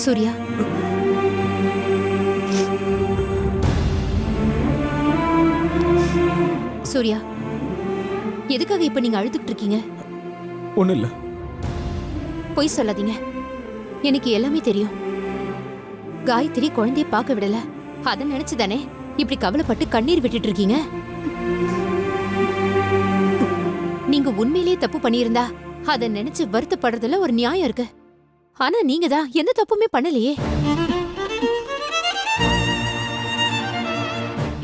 சூர்யா, சூர்யா, எதுக்காக இப்ப நீங்க அழுதுகிட்டு இருக்கீங்க? ஒண்ணு இல்ல. பொய் சொல்லாதீங்க. எனக்கு எல்லாமே தெரியும். காயத்ரி குழந்தைய பார்க்க விடல, அத நினைச்சுதானே இப்படி கவலைப்பட்டு கண்ணீர் விட்டுட்டு இருக்கீங்க? நீங்க உண்மையிலேயே தப்பு பண்ணியிருந்தா அத நினைச்சு வருத்தப்படுறதுல ஒரு நியாயம் இருக்கு. ஆனா நீங்க தான் எந்த தப்புமே பண்ணலையே.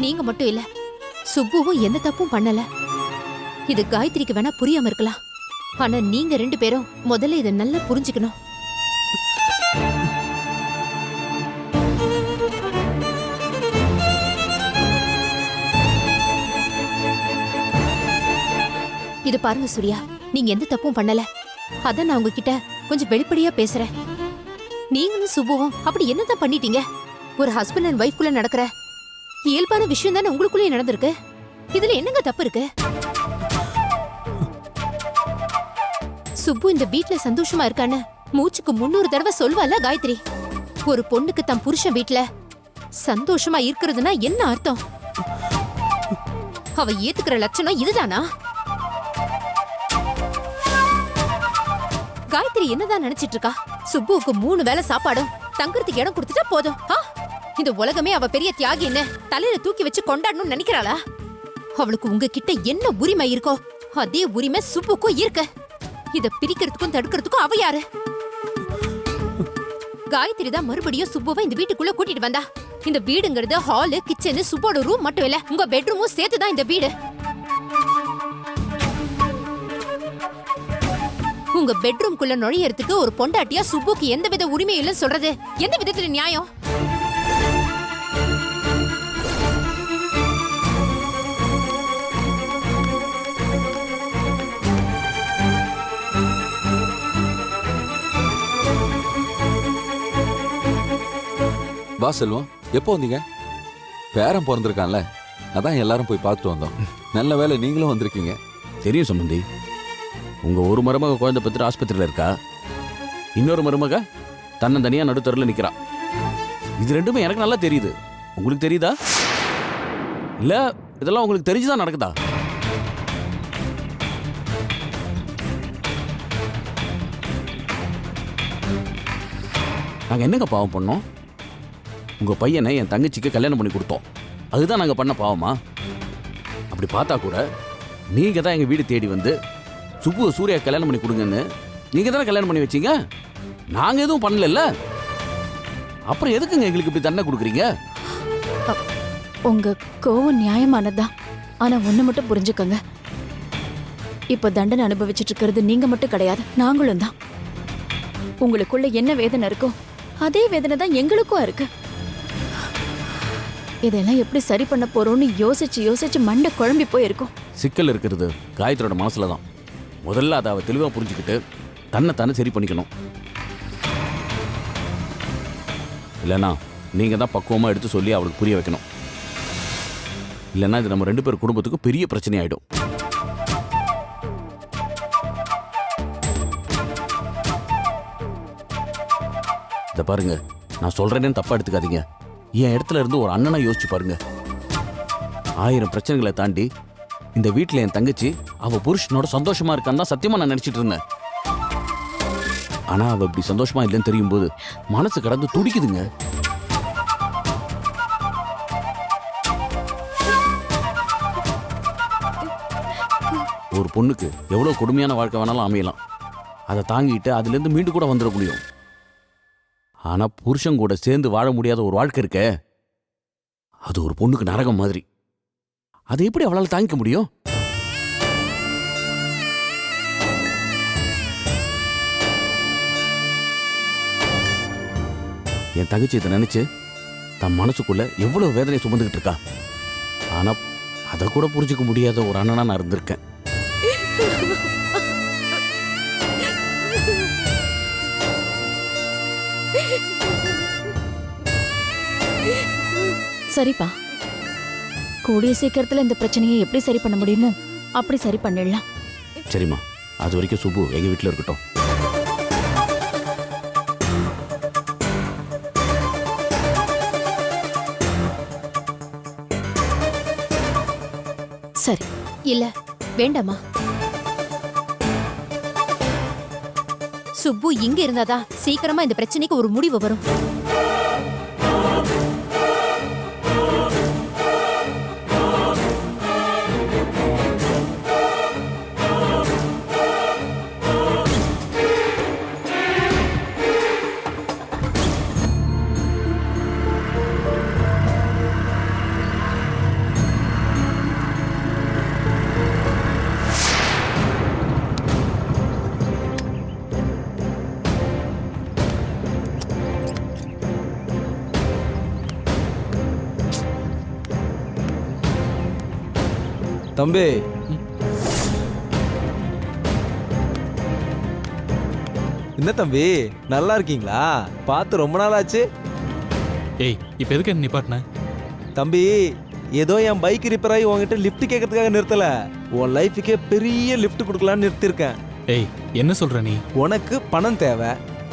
நீங்க மட்டும் இல்ல, சுப்புவும் எந்த தப்பும் பண்ணல. இது காயத்ரிக்கு வேணா புரியாம இருக்கலாம். ஆனா நீங்க 2 பேரும் முதல்ல இதை நல்லா புரிஞ்சுக்கணும். இது பாருங்க சூர்யா, நீங்க எந்த தப்பும் பண்ணல. அத நான் உங்ககிட்ட கொஞ்சம் வெளிப்படையா பேசுறேன். நீங்களும் சுப்புவும் அப்படி என்னதான் பண்ணிட்டீங்க? ஒரு ஹஸ்பண்ட் அண்ட் ஒய்ஃப்குள்ள நடக்கிற இயல்பான விஷயம் தானே உங்களுக்குள்ளே நடந்திருக்கு. இதுல என்னங்க தப்பு இருக்கு? சுப்பு இந்த வீட்ல சந்தோஷமா இருக்கான்னு மூச்சுக்கு 300 தடவை சொல்வால காயத்ரி. ஒரு பொண்ணுக்கு தன் புருஷன் வீட்ல சந்தோஷமா இருக்கிறதுனா என்ன அர்த்தம்? அவ ஏத்துக்கிற லட்சணம் இதுதானா? காயத்ரி என்னதான் நினைச்சிட்டு இருக்கா? சுப்புவுக்கு 3 வேளை சாப்பாடும் தங்கறதுக்கு இடம் கொடுத்துட்டா போதும். இந்த உலகமே அவ பெரிய தியாகின்னு தலையில தூக்கி வச்சு கொண்டாடணும்னு நினைக்கிறாளா? அவளுக்கு உங்ககிட்ட என்ன உரிமை இருக்கோ அதே உரிமை சுப்புக்கும் இருக்கு. இத பிரிக்கிறதுக்கும் தடுக்கிறதுக்கும் அவ யாரு? காயத்ரி தான் மறுபடியும் சுப்புவை இந்த வீட்டுக்குள்ள கூட்டிட்டு வந்தா. இந்த வீடுங்கிறது ஹாலு, கிச்சனு, சுப்போட ரூம் மட்டும் இல்ல, உங்க பெட்ரூமும் சேர்த்துதான் இந்த வீடு. உங்க பெட்ரூம்குள்ள நுழையறதுக்கு ஒரு பொண்டாட்டியா சுப்புக்கு எந்தவித உரிமை இல்லைன்னு சொல்றது எந்த விதத்துல நியாயம்? வா செல்வம், எப்போ வந்தீங்க? பேரன் பிறந்திருக்கான்ல, அதான் எல்லாரும் போய் பார்த்துட்டு வந்தோம். நல்ல வேலை நீங்களும் வந்திருக்கீங்க. தெரியும் சம்பந்தி, உங்க ஒரு மருமக குழந்தை பத்திர ஆஸ்பத்திரியில இருக்கா, இன்னொரு மருமக தன்னந்தனியா நடுத்தரில் நிக்கிறா. இது ரெண்டுமே எனக்கு நல்லா தெரியுது. உங்களுக்கு தெரியுதா? இல்ல இதெல்லாம் உங்களுக்கு தெரிஞ்சுதான் நடக்குதா? நாங்க என்னங்க பாவம் பண்ணோம்? உங்க பையனை என் தங்கச்சிக்கு கல்யாணம் பண்ணி கொடுத்தோம். அதுதான் நாங்க பண்ண பாவமா? அப்படி பார்த்தா கூட நீங்க தான் எங்க வீடு தேடி வந்து சுப்பு சூர்யா கல்யாணம் பண்ணி கொடுங்கன்னு நீங்க தானே கல்யாணம் பண்ணி வச்சீங்க. நாங்க எதுவும் பண்ணல. அப்புறம் எதுக்குங்க எங்களுக்கு இப்படி தண்டனை கொடுக்குறீங்க? உங்க கோவம் நியாயமானதுதான். ஆனா ஒண்ணு மட்டும் புரிஞ்சுக்கங்க, இப்ப தண்டனை அனுபவிச்சுட்டு இருக்கிறது நீங்க மட்டும் கிடையாது, நாங்களும் தான். உங்களுக்குள்ள என்ன வேதனை இருக்கோ அதே வேதனை தான் எங்களுக்கும் இருக்கு. இதெல்லாம் எப்படி சரி பண்ண போறோம்னு யோசிச்சு யோசிச்சு மண்டை குழம்பி போயிருக்கும். சிக்கல் இருக்கிறது காயத்ரியோட மனசுல தான். முதல்ல அதை அவ தெளிவா புரிஞ்சுக்கிட்டு தன்னைத்தானே சரி பண்ணிக்கணும். இல்லைன்னா நீங்க தான் பக்குவமா எடுத்து சொல்லி அவளுக்கு புரிய வைக்கணும். இல்லைன்னா இது நம்ம 2 பேர் குடும்பத்துக்கும் பெரிய பிரச்சனை ஆயிடும். இத பாருங்க, நான் சொல்றேன்னு தப்பா எடுத்துக்காதீங்க. என் இடத்துல இருந்து ஒரு அண்ணனா யோசிச்சு பாருங்க. 1000 பிரச்சனைகளை தாண்டி இந்த வீட்டுல என் தங்கச்சி அவ புருஷனோட சந்தோஷமா இருக்கான்னு தான் சத்தியமா நான் நினைச்சிட்டு இருந்தேன். ஆனா அவ இப்படி சந்தோஷமா இல்லைன்னு தெரியும் போது மனசு கடந்து துடிக்குதுங்க. ஒரு பொண்ணுக்கு எவ்வளவு கொடுமையான வாழ்க்கை வேணாலும் அமையலாம். அதை தாங்கிட்டு அதுல இருந்து மீண்டு கூட வந்துட முடியும். ஆனா புருஷன் கூட சேர்ந்து வாழ முடியாத ஒரு வாழ்க்கை இருக்க, அது ஒரு பொண்ணுக்கு நரகம் மாதிரி. அதை எப்படி அவளால் தாங்கிக்க முடியும்? என் தங்கச்சி இதை நினைச்சு தன் மனசுக்குள்ள எவ்வளவு வேதனை சுமந்துகிட்டு இருக்கா. ஆனா அதை கூட புரிஞ்சுக்க முடியாத ஒரு அண்ணனா நான் இருந்திருக்கேன். சரிப்பா, கூடிய சீக்கிரத்துல இந்த பிரச்சனையை எப்படி சரி பண்ண முடியுமோ அப்படி சரி பண்ணிடலாம். சரிம்மா, அது வரைக்கும் சுப்பு எங்க வீட்டுல இருக்கட்டும். சரி. இல்ல வேண்டாமா. சுப்பு இங்க இருந்தாதான் சீக்கிரமா இந்த பிரச்சனைக்கு ஒரு முடிவு வரும். தம்பி, என்ன தம்பி நல்லா இருக்கீங்களா? பார்த்து ரொம்ப நாள் ஆச்சு. ஏய் இப்போ எதுக்கு என்ன நிப்பாட்டின? தம்பி, ஏதோ என் பைக் ரிப்பேர் ஆகி உங்ககிட்ட லிஃப்ட் கேட்கறதுக்காக நிறுத்தல, உன் லைஃபுக்கே பெரிய லிஃப்ட் கொடுக்கலான்னு நிறுத்திருக்கேன். ஏய் என்ன சொல்ற நீ? உனக்கு பணம் தேவை,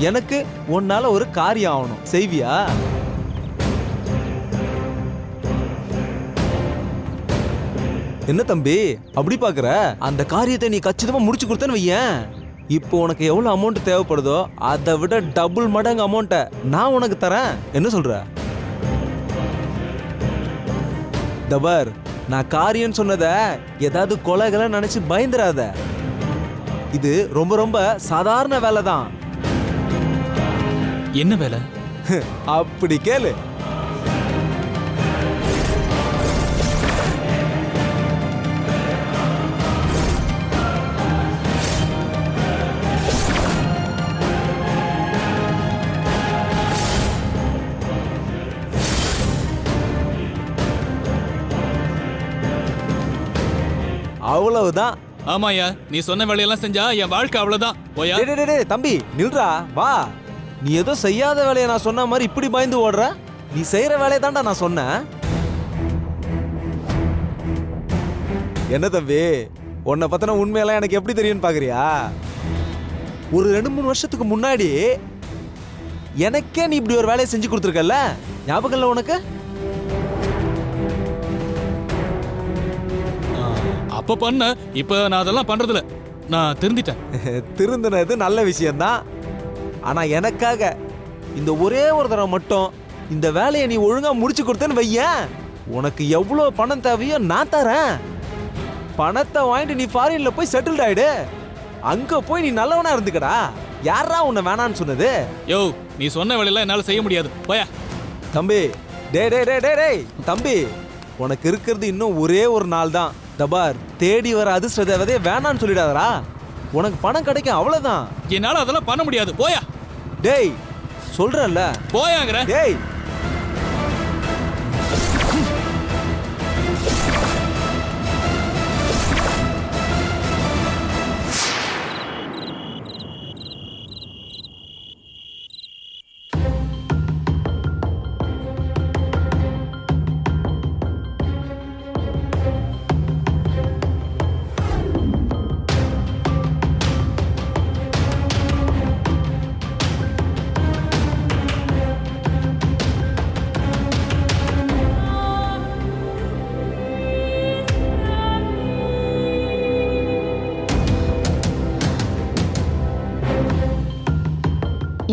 எனக்கு உன்னால ஒரு காரியம் ஆகணும். செய்வியா? என்ன தம்பி அப்படி பாக்குற? அந்த காரியத்தை நீ கச்சிதமா முடிச்சு கொடுத்தேன்னு வையேன், இப்போ உனக்கு எவ்வளவு அமௌண்ட் தேவைப்படுதோ அதை விட டபுள் மடங்கு அமௌண்ட்டை நான் உனக்கு தரேன். என்ன சொல்ற? தபர், நான் காரியம் சொன்னத ஏதாவது கொலைகளை நினைச்சு பயந்துராத. இது ரொம்ப ரொம்ப சாதாரண வேலை தான். என்ன வேலை? அப்படி கேளு. அவ்வளவுதான். ஆமாயா, நீ சொன்ன வேலையெல்லாம் செஞ்சா என் வாழ்க்கை அவ்வளவுதான். போயா. டேய், டேய், டேய், தம்பி நில்றா, வா. நீ ஏதோ செய்யாத வேலையை நான் சொன்ன மாதிரி இப்படி பயந்து ஓடுற. நீ செய்யற வேலையை தான்டா நான் சொன்னேன். என்ன தம்பி, உன்னை பத்தின உண்மையெல்லாம் எனக்கு எப்படி தெரியும்னு பாக்குறியா? ஒரு 2-3 வருஷத்துக்கு முன்னாடி எனக்கே நீ இப்படி ஒரு வேலையை செஞ்சு கொடுத்துருக்கல, ஞாபகம் இல்லை உனக்கு? அப்ப பண்ண, இப்ப நான் அதெல்லாம் பண்றதில்ல. நான் திருந்திட்டேன். திருந்தினது நல்ல விஷயம்தான். ஆனா எனக்காக இந்த ஒரே ஒரு தடவை மட்டும் இந்த வேலையை நீ ஒழுங்கா முடிச்சு கொடுத்தேன்னு வையேன், உனக்கு எவ்வளவு பணம் தேவையோ நான் தரேன். பணத்தை வாங்கிட்டு நீ ஃபாரின்ல போய் செட்டில்ட் ஆயிடு. அங்க போய் நீ நல்லவனா இருந்துக்கடா. யாரா உன்னை வேணான்னு சொன்னது? யோ, நீ சொன்ன வேலையெல்லாம் என்னால செய்ய முடியாது. போயா. தம்பி, டே டே டே டே டேய் தம்பி, உனக்கு இருக்கிறது இன்னும் ஒரே ஒரு நாள் தான். தபார், தேடி வர அதிர்ஷ்ட தேவதையே வேணான்னு சொல்லிடாதடா. உனக்கு பணம் கிடைக்கும், அவ்வளவுதான். என்னால அதெல்லாம் பண்ண முடியாது. போயா. டேய் சொல்றேன்ல, போயாங்கற. டேய்.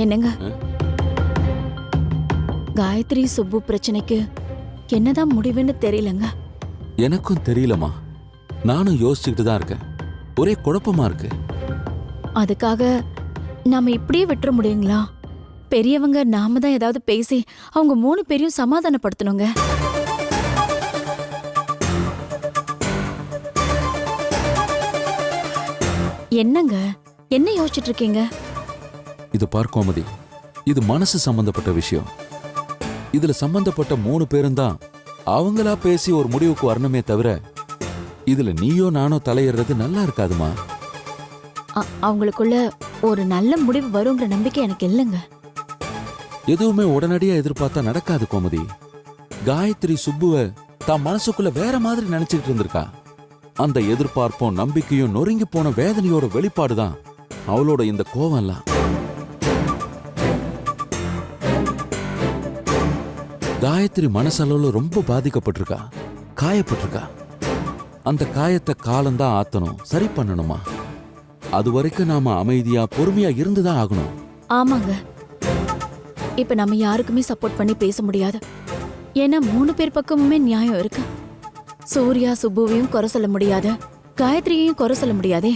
என்னங்க, காயத்ரி சுப்பு பிரச்சனைக்கு என்னதான் முடிவுன்னு தெரியலங்க. எனக்கும் தெரியலம்மா. நானும் யோசிச்சுக்கிட்டு தான் இருக்கேன். ஒரே குழப்பமா இருக்கு. அதுக்காக நாம இப்படியே விட்டுற முடியுங்களா? பெரியவங்க நாம தான் ஏதாவது பேசி அவங்க 3 பேரையும் சமாதானப்படுத்தணுங்க. என்னங்க, என்ன யோசிச்சுட்டு இருக்கீங்க? இது பார் கோமதி, இது மனசு சம்பந்தப்பட்ட விஷயம். இதுல சம்பந்தப்பட்ட 3 பேரும் தான் அவங்களா பேசி ஒரு முடிவுக்கு வரணுமே தவிர இதுல நீயோ நானோ தலையிடுறது நல்லா இருக்காதுமா. அவங்களுக்குள்ள ஒரு நல்ல முடிவு வருங்கிற நம்பிக்கை எனக்கு இல்லைங்க. எதுவுமே உடனடியா எதிர்பார்த்தா நடக்காது கோமதி. காயத்ரி சுப்புவ தான் மனசுக்குள்ள வேற மாதிரி நினைச்சுக்கிட்டு இருந்திருக்கா. அந்த எதிர்பார்ப்பும் நம்பிக்கையும் நொறுங்கி போன வேதனையோட வெளிப்பாடுதான் அவளோட இந்த கோவம் எல்லாம். காயத்ரி மனசளவுல ரொம்ப பாதிக்கப்பட்டிருக்கா, காயப்பட்டிருக்கா. அந்த காயத்தை காலம்தான் ஆத்தணும், சரி பண்ணணுமா. அது வரைக்கும் நாம அமைதியா பொறுமையா இருந்துதான் ஆகணும். ஆமாங்க, இப்ப நம்ம யாருக்குமே சப்போர்ட் பண்ணி பேச முடியாது. ஏன்னா 3 பேர் பக்கமுமே நியாயம் இருக்கு. சூர்யா சுப்புவையும் குறை சொல்ல முடியாது, காயத்ரியையும் குறை சொல்ல முடியாதே.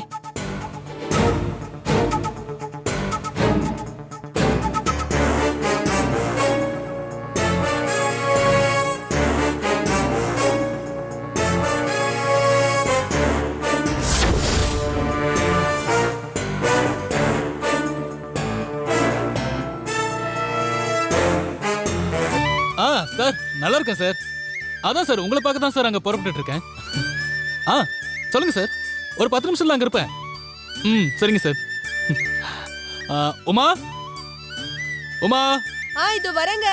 சார் நல்லா இருக்கேன் சார். அதான் சார் உங்களை பார்க்க தான் சார் அங்க புறப்பட்டு இருக்கேன். சொல்லுங்க சார், ஒரு 10 நிமிஷத்துல அங்க இருப்பேன். சரிங்க சார். உமா உமா இது வரேங்க.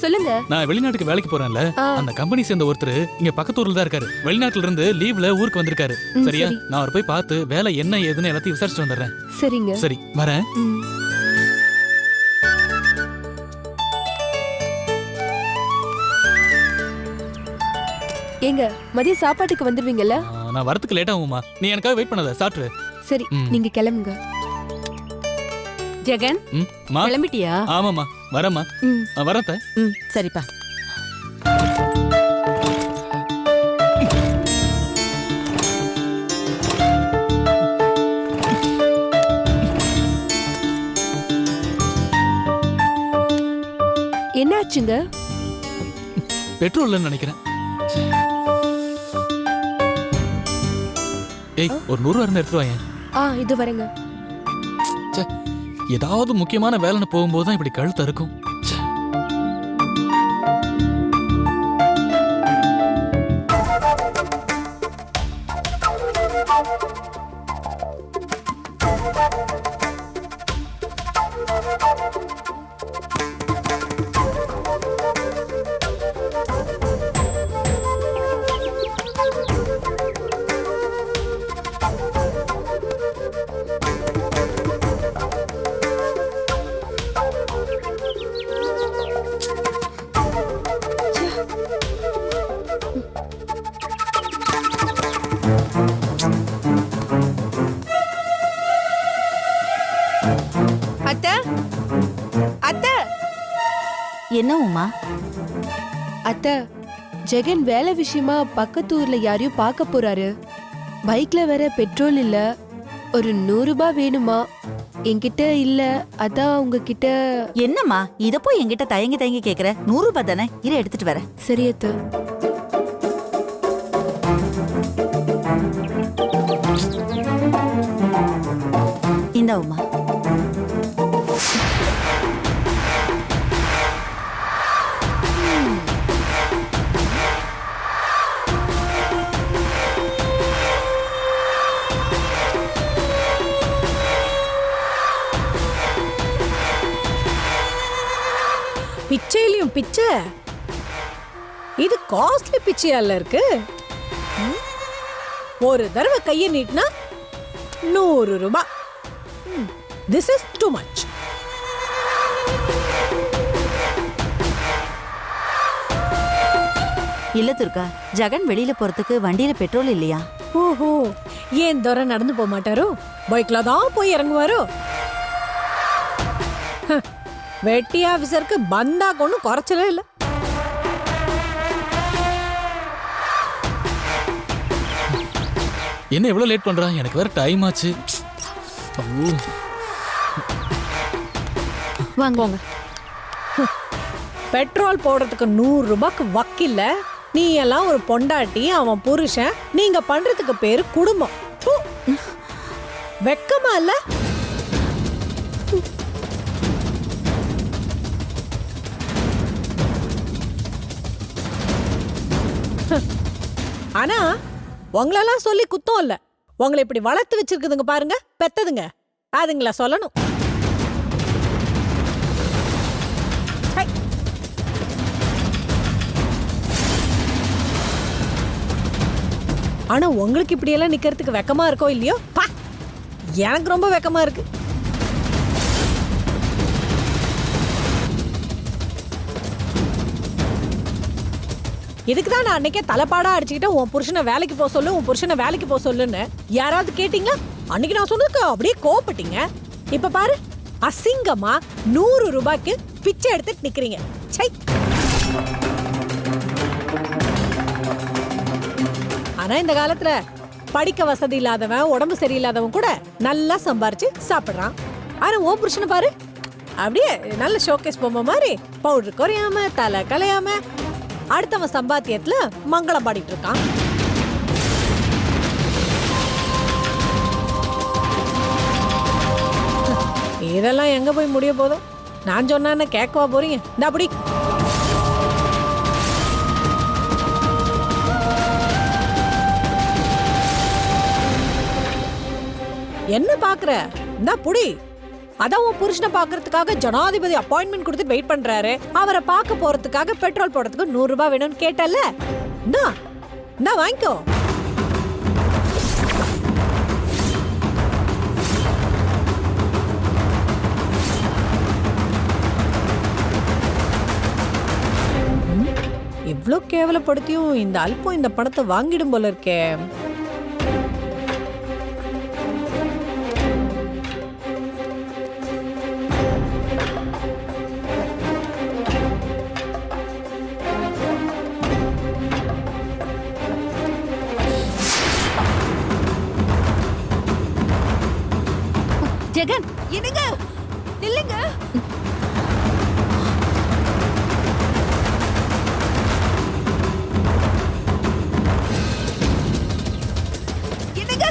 சொல்லுங்க. நான் வெளிநாட்டுக்கு வேலைக்கு போறேன்ல, அந்த கம்பெனி சேர்ந்த ஒருத்தர் இங்க பக்கத்து ஊர்ல தான் இருக்காரு. வெளிநாட்டுல இருந்து லீவ்ல ஊருக்கு வந்திருக்காரு. சரியா, நான் அவரை போய் பார்த்து வேலை என்ன ஏதுன்னு எல்லாத்தையும் விசாரிச்சுட்டு வந்துடுறேன். சரிங்க. சரி வரேன். ஏங்க மதிய சாப்பாட்டுக்கு வந்துருவீங்கல்ல? நான் வரதுக்கு லேட் ஆகுமா, நீ எனக்காக வெயிட் பண்ணாத, சாப்பிட்டு. சரி நீங்க கிளம்புங்க. ஜெகன் கிளம்பிட்டியா? ஆமாமா வரேம்மா. வரேன் அத்தை. சரிப்பா. என்னாச்சுங்க? பெட்ரோல் நினைக்கிறேன். ஏய், ஒரு 100 ரூபா எடுத்து வாங்க. இது வரேங்க. ஏதாவது முக்கியமான வேலைன்னு போகும்போது தான் இப்படி கழுத்து இருக்கும். என்ன உமா? அத்தை, ஜெகன் வேலை விஷயமா பக்கத்து ஊர்ல யாரையும் பார்க்க போறாரு. பைக்ல வேற பெட்ரோல் இல்ல. ஒரு 100 ரூபாய் வேணுமா? என்கிட்ட இல்ல, அதான் உங்ககிட்ட. என்னம்மா இத போய் என்கிட்ட தயங்கி தயங்கி கேக்குற? 100 ரூபாய் தானே, இரு எடுத்துட்டு வரேன். சரி அத்தை. இந்த உமா. பிச்சையிலும் பிச்சை. இது காஸ்ட்லி பிச்சையால இருக்கு. ஒரு தடவை கையை நீட்டினா 100 ரூபாய். This is too much. இல்ல துர்கா, ஜெகன் வெளியில போறதுக்கு வண்டியில பெட்ரோல் இல்லையா? ஓஹோ, ஏன் தூரம் நடந்து போக மாட்டாரோ? பைக்ல தான் போய் இறங்குவாரோ? வெட்டி ஆபீசருக்கு பந்தா கொண்டு குறைச்சலே இல்ல. என்ன எவ்வளவு லேட் பண்றா? எனக்கு வேற டைம் ஆச்சு. வாங்க. பெட்ரோல் போடுறதுக்கு 100 ரூபாய்க்கு வக்கில்ல. நீ எல்லாம் ஒரு பொண்டாட்டி, அவன் புருஷன். நீங்க பண்றதுக்கு பேரு குடும்பம். வெக்கமா இல்ல? ஆனா உங்களெல்லாம் சொல்லி குத்தம் இல்ல. உங்களை இப்படி வளர்த்து வச்சிருக்குதுங்க பாருங்க, பெத்ததுங்க, அதுங்கள சொல்லணும். ஆனா உங்களுக்கு இப்படி எல்லாம் நிக்கிறதுக்கு வெக்கமா இருக்கோ இல்லையோ? பா, எனக்கு ரொம்ப வெக்கமா இருக்கு. இதுக்கு தான் நான் அன்னைக்கே தலைப்பாடா அடிச்சுக்கிட்டு உன் புருஷனை வேலைக்கு போக சொல்லு, உன் புருஷனை வேலைக்கு போக சொல்லுன்னு யாராவது கேட்டீங்களா? அன்னைக்கு நான் சொன்னதுக்கு அப்படியே கோவப்பட்டீங்க. இப்ப பாரு, அசிங்கமா 100 ரூபாய்க்கு பிச்சை எடுத்துட்டு நிக்கிறீங்க. சை. ஆனா இந்த காலத்துல படிக்க வசதி இல்லாதவன், உடம்பு சரியில்லாதவன் கூட நல்லா சம்பாரிச்சு சாப்பிடுறான். ஆனா ஓ புருஷனை பாரு, அப்படியே நல்ல ஷோகேஸ் பொம்மை மாதிரி பவுடர் குறையாம தலை கலையாம அடுத்தவன் சம்பாத்தியத்துல மங்களம் பாடிட்டு இருக்கான். இதெல்லாம் எங்க போய் முடிய போதும்? நான் சொன்னா கேட்கவா போறீங்க? இந்த அப்படி என்ன பாக்குற? இந்த புடி. அதான் உன் புருஷனை பாக்குறதுக்காக ஜனாதிபதி அப்பாயின்மெண்ட் கொடுத்து வெயிட் பண்றாரு. அவரை பார்க்க போறதுக்காக பெட்ரோல் போடுறதுக்கு 100 ரூபாய் வேணும்னு கேட்டல. இந்தா வாங்கிக்கோ. இவ்ளோ கேவலப்படுத்தியும் இந்த அல்பம் இந்த பணத்தை வாங்கிடும் போல இருக்கே. ஜெகன், என்னங்க? நில்லுங்க. என்னங்க?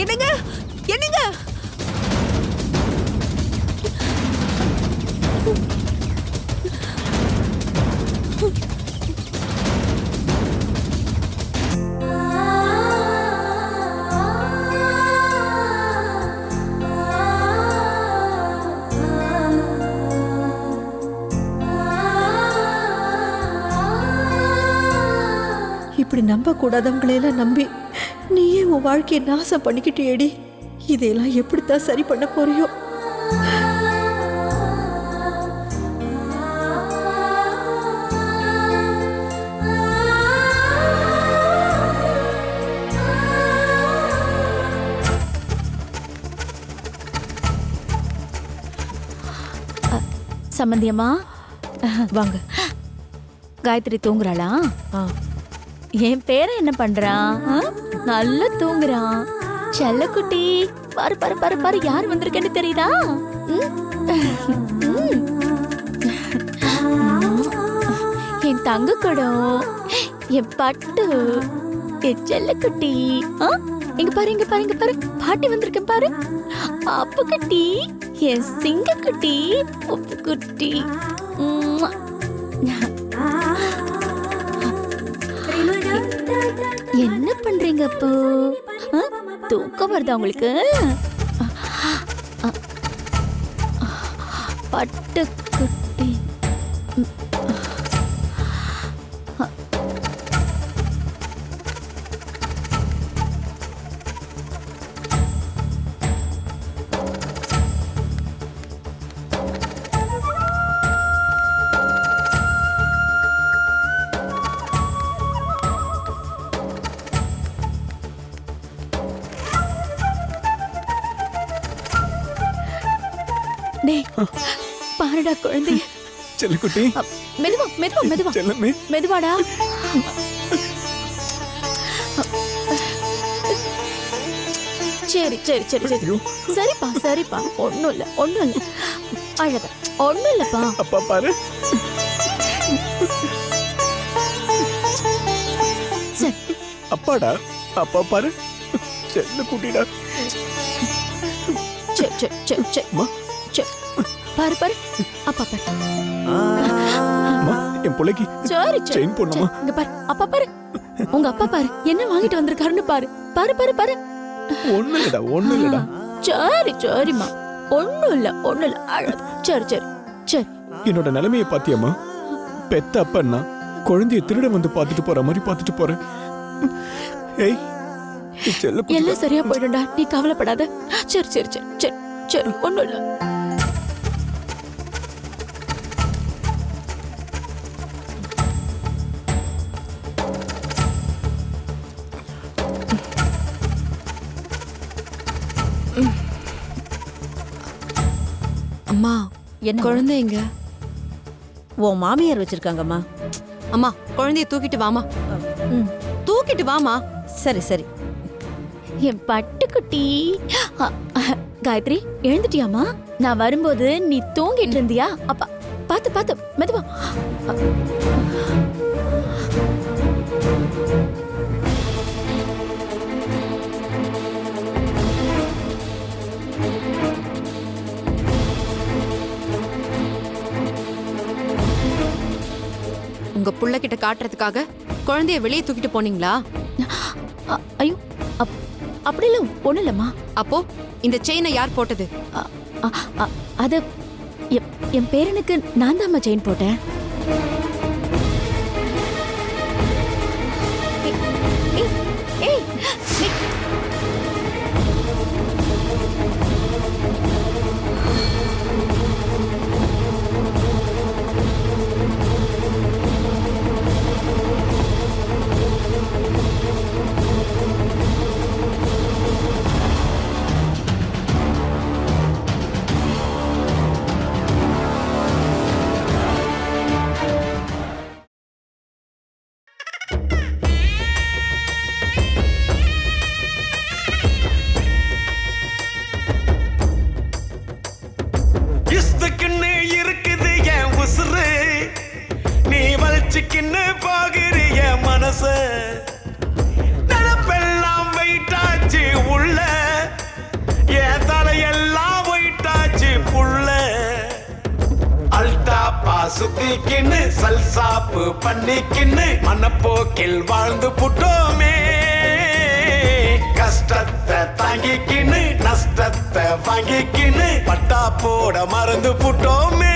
என்னங்க? என்னங்க? இப்படி நம்ப கூடாதவங்களையெல்லாம் நம்பி நீயே உன் வாழ்க்கையை நாசம் பண்ணிக்கிட்டேடி. இதையெல்லாம் எப்படித்தான் சரி பண்ண போறியோ? சம்பந்தியம்மா வாங்க. காயத்ரி தூங்குறாளா? என் பேரை என்ன பண்றான்? நல்லா தூங்குறான். செல்லக்குட்டி, பாரு பாரு பாரு பாரு, யார் வந்திருக்கேன்னு தெரியுதா? என் தங்க குடம், என் பட்டு, என் செல்லக்குட்டி. இங்க பாரு இங்க பாரு இங்க பாரு, பாட்டி வந்திருக்கேன் பாரு. அப்பு குட்டி, என் சிங்க குட்டி, உப்பு குட்டி. என்ன பண்றீங்க அப்போ? தூக்கம் வருதா உங்களுக்கு? பட்டு குட்டி. பாருடா குழந்தை. செல்லக்குட்டி, மெதுவா மெதுவா மெதுவா செல்லமே, மெதுவாடா. சரி சரி சரி சரி, சரிப்பா சரிப்பா, ஒண்ணும் இல்ல ஒண்ணும் இல்ல, அழகா ஒண்ணும் இல்லப்பா. அப்பா பாரு. சரி அப்பாடா, அப்பா பாரு. செல்லக்குட்டிடா. சரி சரி சரி சரி சரி, பாரு பாரு, அப்பா பாரு. என் பிள்ளைக்கு சரி சரி செயின் போடணுமா? இங்க பாரு, அப்பா பாரு, உங்க அப்பா பாரு என்ன வாங்கிட்டு வந்திருக்காருன்னு பாரு. பாரு பாரு பாரு. ஒண்ணு இல்லடா, ஒண்ணு இல்லடா. சரி சரிம்மா, ஒண்ணும் இல்ல ஒண்ணும் இல்ல, அழகு. சரி சரி சரி. என்னோட நிலைமையை பாத்தியம்மா? பெத்த அப்பன்னா குழந்தைய திருட வந்து பாத்துட்டு போற மாதிரி பாத்துட்டு போறேன். ஏய் செல்லக்குட்டி, எல்லாம் சரியா போயிடும்டா, நீ கவலைப்படாத. சரி சரி சரி சரி சரி, ஒண்ணும் இல்ல. அம்மா என்ன குழந்தைங்க. உன் மாமியார் வச்சிருக்காங்கம்மா. அம்மா குழந்தைய தூக்கிட்டு வாமா. ம். தூக்கிட்டு வாமா. சரி சரி. என் பட்டுக்குட்டி. காயத்ரி எழுந்துட்டியாமா? நான் வரும்போது நீ தூங்கிட்டு இருந்தியா? அப்பா பாத்து பாத்து மெதுவா. உங்க புள்ள கிட்ட காட்டுறதுக்காக குழந்தைய வெளியே தூக்கிட்டு போனீங்களா? ஐயோ அப்படிலாம் ஒண்ணு இல்லம்மா. அப்போ இந்த செயினை யார் போட்டது? அது என் பேரனுக்கு நான் தான் செயின் போட்டேன். ஏய், ஏய், இஸ்துக்குன்னு இருக்குது என் உசுறு, நீ வலிச்சுக்கின்னு போகிறிய மனச, நினப்பெல்லாம் வெயிட்டாச்சு உள்ள, என் தலையெல்லாம் வெயிட்டாச்சு புள்ள, அல்டாப்பா சுத்திக்கின்னு சல்சாப்பு பண்ணிக்கின்னு மனப்போக்கில் வாழ்ந்து புட்டோமே, கஷ்டத்தை தாங்கிக்கின்னு நஷ்டத்தை வாங்கிக்கின்னு பட்டா போட மறந்து புட்டோமே.